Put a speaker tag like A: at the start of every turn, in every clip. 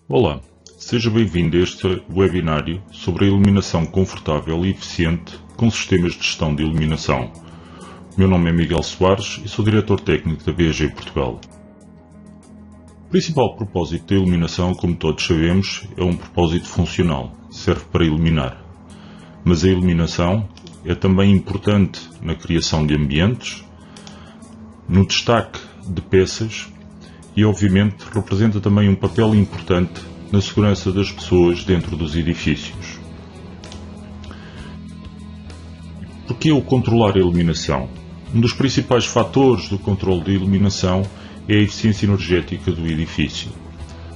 A: Olá, seja bem-vindo a este webinário sobre a iluminação confortável e eficiente com sistemas de gestão de iluminação. O meu nome é Miguel Soares e sou diretor técnico da BEG Portugal. O principal propósito da iluminação, como todos sabemos, é um propósito funcional, serve para iluminar. Mas a iluminação é também importante na criação de ambientes, no destaque de peças e, obviamente, representa também um papel importante na segurança das pessoas dentro dos edifícios. Por que o controlar a iluminação? Um dos principais fatores do controle da iluminação é a eficiência energética do edifício.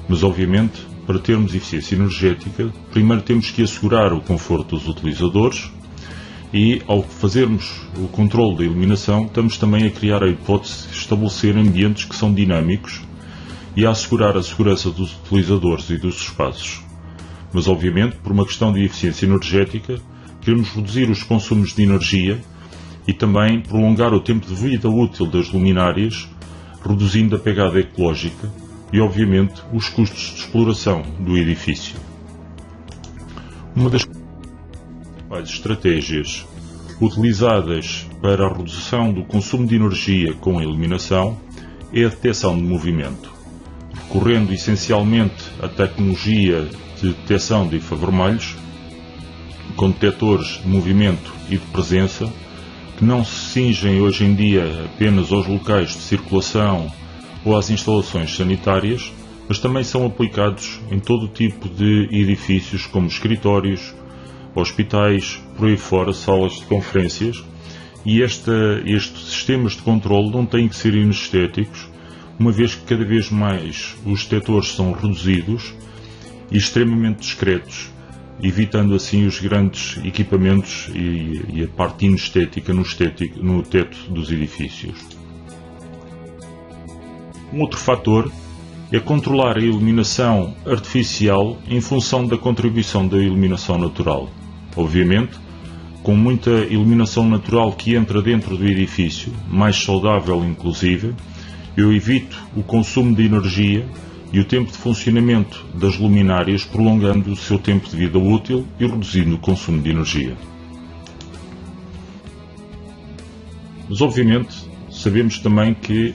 A: Mas, obviamente, para termos eficiência energética, primeiro temos que assegurar o conforto dos utilizadores e, ao fazermos o controle da iluminação, estamos também a criar a hipótese de estabelecer ambientes que são dinâmicos e a assegurar a segurança dos utilizadores e dos espaços. Mas, obviamente, por uma questão de eficiência energética, queremos reduzir os consumos de energia e também prolongar o tempo de vida útil das luminárias, reduzindo a pegada ecológica e, obviamente, os custos de exploração do edifício. Uma das principais estratégias utilizadas para a redução do consumo de energia com a iluminação é a detecção de movimento, recorrendo essencialmente à tecnologia de detecção de infravermelhos, com detectores de movimento e de presença, que não se cingem hoje em dia apenas aos locais de circulação ou às instalações sanitárias, mas também são aplicados em todo o tipo de edifícios, como escritórios, hospitais, por aí fora, salas de conferências, e estes sistemas de controle não têm que ser inestéticos, uma vez que cada vez mais os detectores são reduzidos e extremamente discretos, evitando assim os grandes equipamentos e a parte inestética no teto dos edifícios. Um outro fator é controlar a iluminação artificial em função da contribuição da iluminação natural. Obviamente, com muita iluminação natural que entra dentro do edifício, mais saudável inclusive, eu evito o consumo de energia e o tempo de funcionamento das luminárias, prolongando o seu tempo de vida útil e reduzindo o consumo de energia. Mas, obviamente, sabemos também que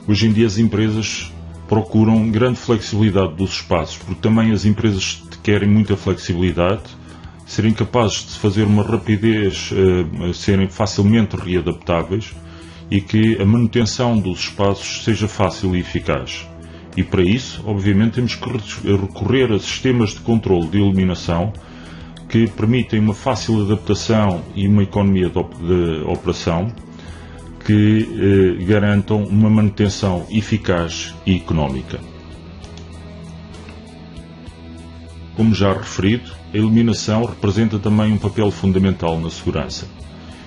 A: hoje em dia as empresas procuram grande flexibilidade dos espaços, porque também as empresas querem muita flexibilidade, serem capazes de fazer uma rapidez, serem facilmente readaptáveis e que a manutenção dos espaços seja fácil e eficaz. E para isso, obviamente, temos que recorrer a sistemas de controle de iluminação que permitem uma fácil adaptação e uma economia de operação que garantam uma manutenção eficaz e económica. Como já referido, a iluminação representa também um papel fundamental na segurança.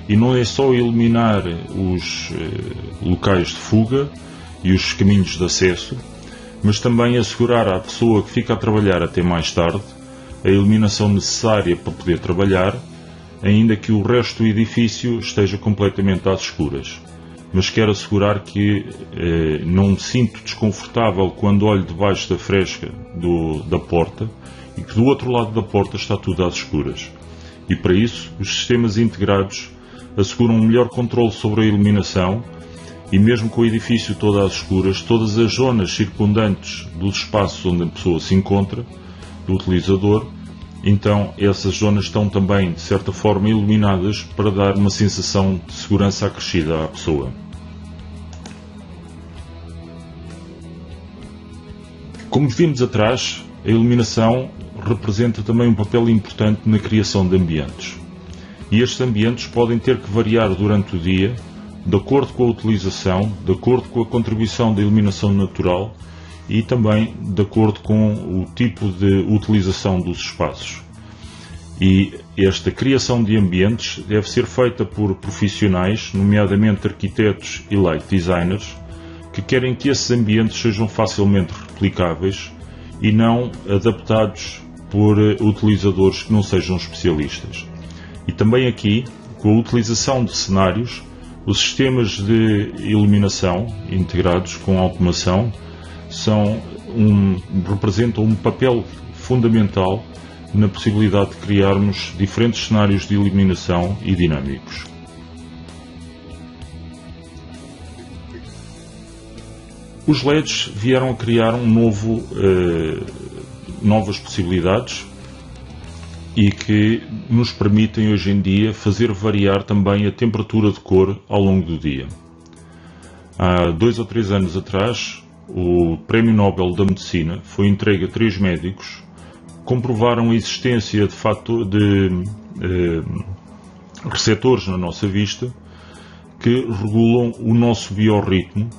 A: E não é só iluminar os locais de fuga e os caminhos de acesso, mas também assegurar à pessoa que fica a trabalhar até mais tarde a iluminação necessária para poder trabalhar, ainda que o resto do edifício esteja completamente às escuras. Mas quero assegurar que não me sinto desconfortável quando olho debaixo da fresca da porta e que do outro lado da porta está tudo às escuras. E para isso, os sistemas integrados asseguram um melhor controle sobre a iluminação e, mesmo com o edifício todo às escuras, todas as zonas circundantes dos espaços onde a pessoa se encontra, do utilizador, então essas zonas estão também, de certa forma, iluminadas para dar uma sensação de segurança acrescida à pessoa. Como vimos atrás, a iluminação representa também um papel importante na criação de ambientes. E estes ambientes podem ter que variar durante o dia, de acordo com a utilização, de acordo com a contribuição da iluminação natural e também de acordo com o tipo de utilização dos espaços. E esta criação de ambientes deve ser feita por profissionais, nomeadamente arquitetos e light designers, que querem que esses ambientes sejam facilmente replicáveis e não adaptados por utilizadores que não sejam especialistas. E também aqui, com a utilização de cenários, os sistemas de iluminação integrados com automação são representam um papel fundamental na possibilidade de criarmos diferentes cenários de iluminação e dinâmicos. Os LEDs vieram a criar novas possibilidades e que nos permitem hoje em dia fazer variar também a temperatura de cor ao longo do dia. Há 2 ou 3 anos atrás, o Prémio Nobel da Medicina foi entregue a 3 médicos que comprovaram a existência de receptores na nossa vista que regulam o nosso biorritmo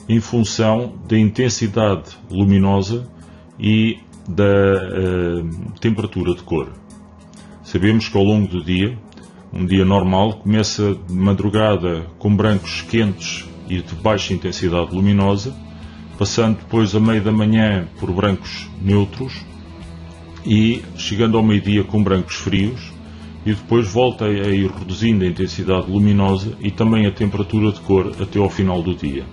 A: em função da intensidade luminosa e da temperatura de cor. Sabemos que ao longo do dia, um dia normal começa de madrugada com brancos quentes e de baixa intensidade luminosa, passando depois a meio da manhã por brancos neutros e chegando ao meio-dia com brancos frios, e depois volta a ir reduzindo a intensidade luminosa e também a temperatura de cor até ao final do dia.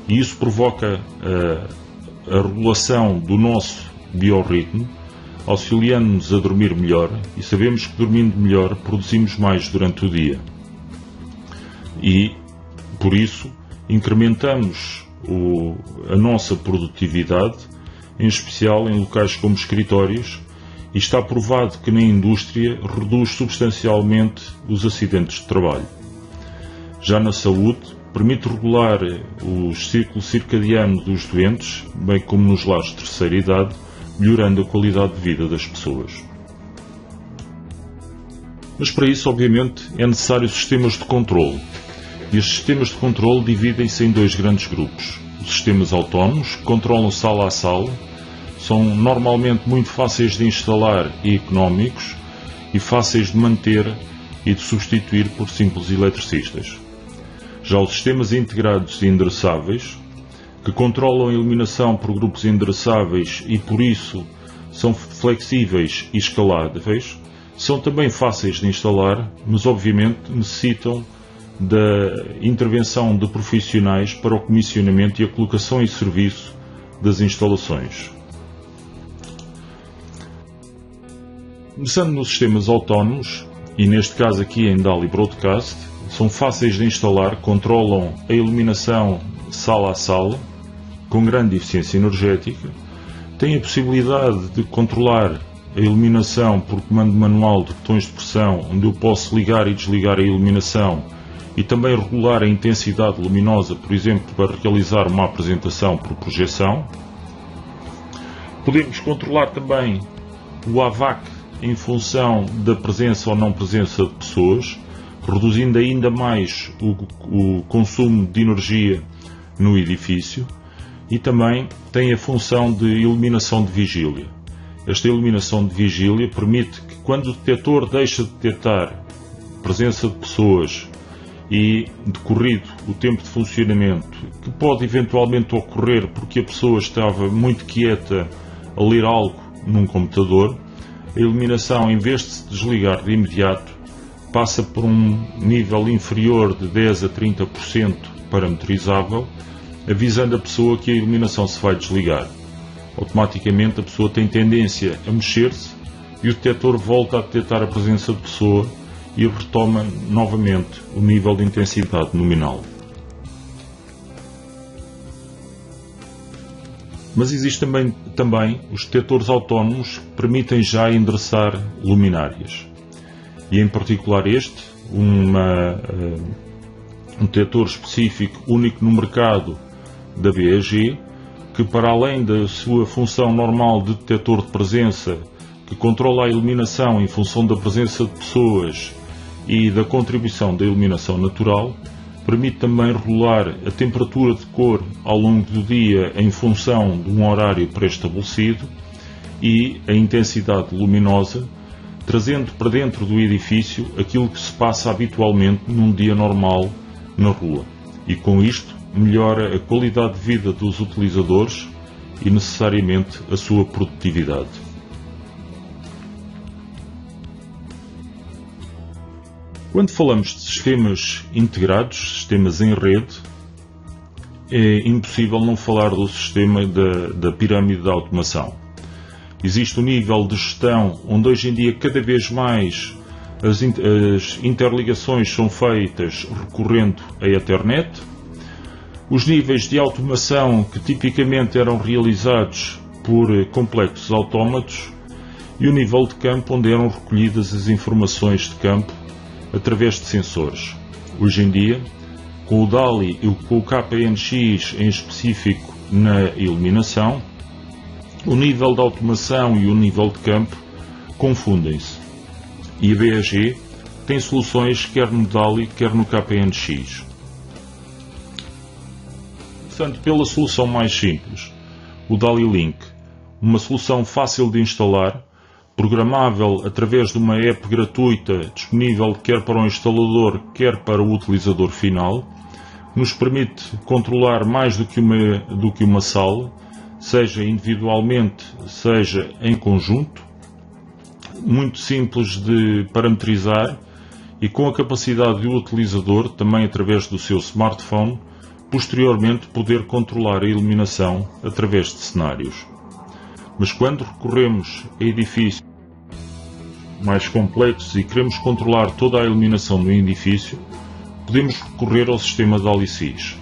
A: E isso provoca a regulação do nosso biorritmo, auxiliando-nos a dormir melhor, e sabemos que dormindo melhor produzimos mais durante o dia. E, por isso, incrementamos a nossa produtividade, em especial em locais como escritórios, e está provado que na indústria reduz substancialmente os acidentes de trabalho. Já na saúde, permite regular o ciclo circadiano dos doentes, bem como nos lares de terceira idade, melhorando a qualidade de vida das pessoas. Mas para isso, obviamente, é necessário sistemas de controle. E estes sistemas de controle dividem-se em 2 grandes grupos. Os sistemas autónomos, que controlam sala a sala, são normalmente muito fáceis de instalar e económicos, e fáceis de manter e de substituir por simples eletricistas. Já os sistemas integrados e endereçáveis, que controlam a iluminação por grupos endereçáveis e por isso são flexíveis e escaláveis, são também fáceis de instalar, mas obviamente necessitam da intervenção de profissionais para o comissionamento e a colocação em serviço das instalações. Começando nos sistemas autónomos, e neste caso aqui em DALI Broadcast, são fáceis de instalar, controlam a iluminação sala a sala, com grande eficiência energética, têm a possibilidade de controlar a iluminação por comando manual de botões de pressão, onde eu posso ligar e desligar a iluminação e também regular a intensidade luminosa, por exemplo, para realizar uma apresentação por projeção. Podemos controlar também o AVAC em função da presença ou não presença de pessoas, reduzindo ainda mais o consumo de energia no edifício, e também tem a função de iluminação de vigília. Esta iluminação de vigília permite que, quando o detector deixa de detectar presença de pessoas e decorrido o tempo de funcionamento, que pode eventualmente ocorrer porque a pessoa estava muito quieta a ler algo num computador, a iluminação, em vez de se desligar de imediato, passa por um nível inferior de 10 a 30% parametrizável, avisando a pessoa que a iluminação se vai desligar. Automaticamente a pessoa tem tendência a mexer-se e o detector volta a detectar a presença de pessoa e retoma novamente o nível de intensidade nominal. Mas existem também os detectores autónomos que permitem já endereçar luminárias. E em particular um detector específico único no mercado da BEG, que para além da sua função normal de detector de presença, que controla a iluminação em função da presença de pessoas e da contribuição da iluminação natural, permite também regular a temperatura de cor ao longo do dia em função de um horário pré-estabelecido e a intensidade luminosa, trazendo para dentro do edifício aquilo que se passa habitualmente num dia normal na rua. E com isto melhora a qualidade de vida dos utilizadores e necessariamente a sua produtividade. Quando falamos de sistemas integrados, sistemas em rede, é impossível não falar do sistema da pirâmide da automação. Existe um nível de gestão onde hoje em dia cada vez mais as interligações são feitas recorrendo à Ethernet. Os níveis de automação que tipicamente eram realizados por complexos autómatos e o nível de campo onde eram recolhidas as informações de campo através de sensores. Hoje em dia, com o DALI e com o KPNX em específico na iluminação, o nível de automação e o nível de campo confundem-se. E a BEG tem soluções quer no DALI, quer no KPNX. Portanto, pela solução mais simples, o DALI Link, uma solução fácil de instalar, programável através de uma app gratuita disponível quer para o instalador, quer para o utilizador final, nos permite controlar mais do que uma sala, seja individualmente, seja em conjunto, muito simples de parametrizar e com a capacidade do utilizador, também através do seu smartphone, posteriormente poder controlar a iluminação através de cenários. Mas quando recorremos a edifícios mais complexos e queremos controlar toda a iluminação do edifício, podemos recorrer ao sistema DALI-SIS,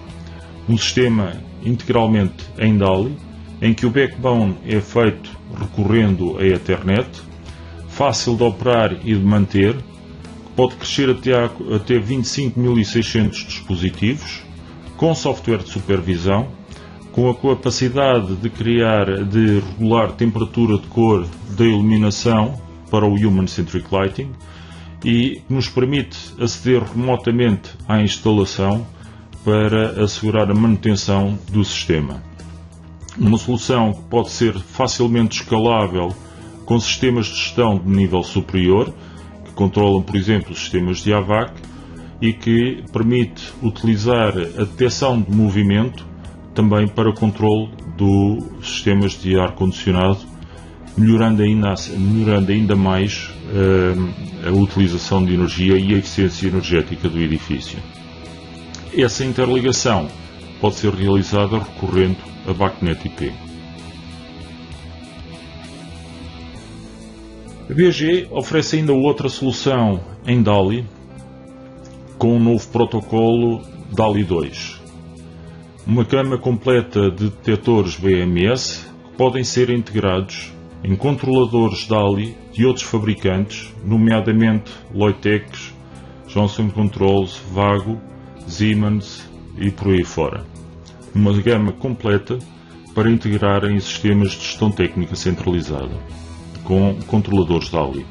A: um sistema integralmente em DALI, em que o backbone é feito recorrendo a Ethernet, fácil de operar e de manter, que pode crescer até 25.600 dispositivos, com software de supervisão, com a capacidade de regular temperatura de cor da iluminação para o Human Centric Lighting e nos permite aceder remotamente à instalação para assegurar a manutenção do sistema. Uma solução que pode ser facilmente escalável com sistemas de gestão de nível superior, que controlam, por exemplo, os sistemas de AVAC e que permite utilizar a detecção de movimento também para controle dos sistemas de ar-condicionado, melhorando ainda mais a utilização de energia e a eficiência energética do edifício. Essa interligação pode ser realizada recorrendo a BACnet IP. A BEG oferece ainda outra solução em DALI com um novo protocolo DALI 2. Uma gama completa de detectores BMS que podem ser integrados em controladores DALI de outros fabricantes, nomeadamente Logitech, Johnson Controls, Vago, Siemens e por aí fora. Uma gama completa para integrar em sistemas de gestão técnica centralizada, com controladores DALI.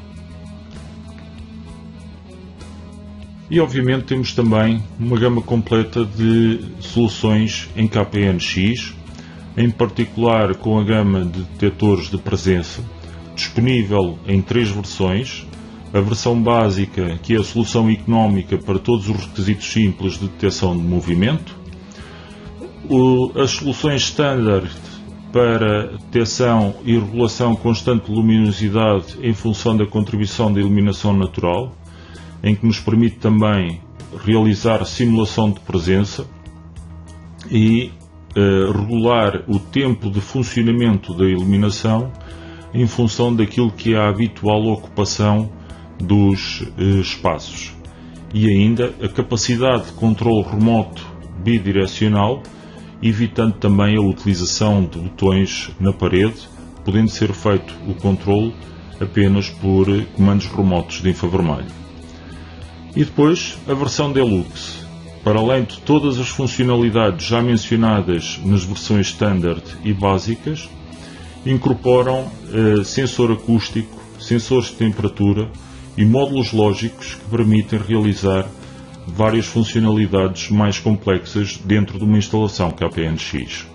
A: E obviamente temos também uma gama completa de soluções em KPNX, em particular com a gama de detectores de presença, disponível em 3 versões. A versão básica, que é a solução económica para todos os requisitos simples de detecção de movimento. As soluções standard para detecção e regulação constante de luminosidade em função da contribuição da iluminação natural, em que nos permite também realizar simulação de presença e regular o tempo de funcionamento da iluminação em função daquilo que é a habitual ocupação dos espaços. E ainda a capacidade de controle remoto bidirecional, evitando também a utilização de botões na parede, podendo ser feito o controle apenas por comandos remotos de infravermelho. E depois a versão Deluxe, para além de todas as funcionalidades já mencionadas nas versões standard e básicas, incorporam sensor acústico, sensores de temperatura e módulos lógicos que permitem realizar várias funcionalidades mais complexas dentro de uma instalação KPNX.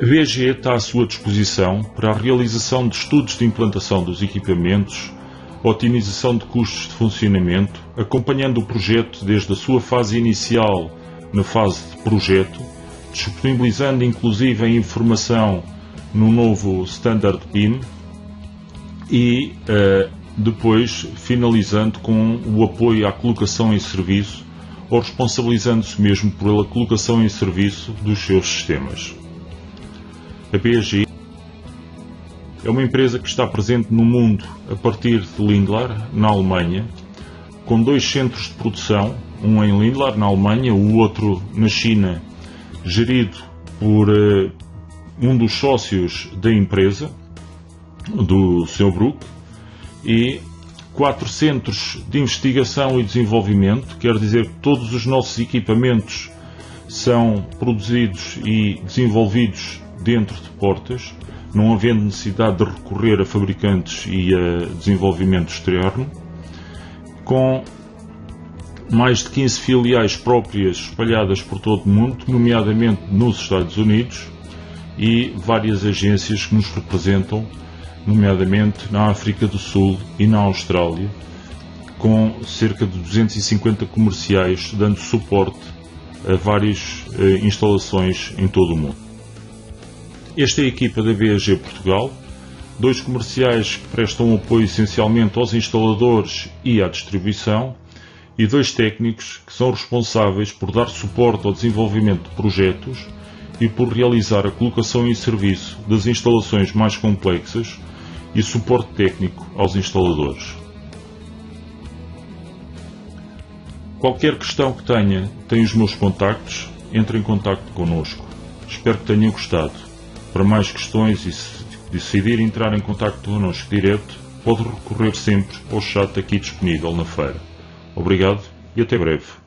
A: A BEG está à sua disposição para a realização de estudos de implantação dos equipamentos, otimização de custos de funcionamento, acompanhando o projeto desde a sua fase inicial na fase de projeto, disponibilizando inclusive a informação no novo Standard BIM e depois finalizando com o apoio à colocação em serviço ou responsabilizando-se mesmo pela colocação em serviço dos seus sistemas. A BSG é uma empresa que está presente no mundo a partir de Lindlar, na Alemanha, com 2 centros de produção, um em Lindlar, na Alemanha, o outro na China, gerido por um dos sócios da empresa, do Sr. Bruck, e 4 centros de investigação e desenvolvimento, quer dizer que todos os nossos equipamentos são produzidos e desenvolvidos dentro de portas, não havendo necessidade de recorrer a fabricantes e a desenvolvimento externo, com mais de 15 filiais próprias espalhadas por todo o mundo, nomeadamente nos Estados Unidos, e várias agências que nos representam, nomeadamente na África do Sul e na Austrália, com cerca de 250 comerciais dando suporte a várias instalações em todo o mundo. Esta é a equipa da BSG Portugal, 2 comerciais que prestam apoio essencialmente aos instaladores e à distribuição, e 2 técnicos que são responsáveis por dar suporte ao desenvolvimento de projetos e por realizar a colocação em serviço das instalações mais complexas e suporte técnico aos instaladores. Qualquer questão que tenha, tem os meus contactos, entre em contacto connosco. Espero que tenham gostado. Para mais questões e se decidir entrar em contacto connosco direto, pode recorrer sempre ao chat aqui disponível na feira. Obrigado e até breve.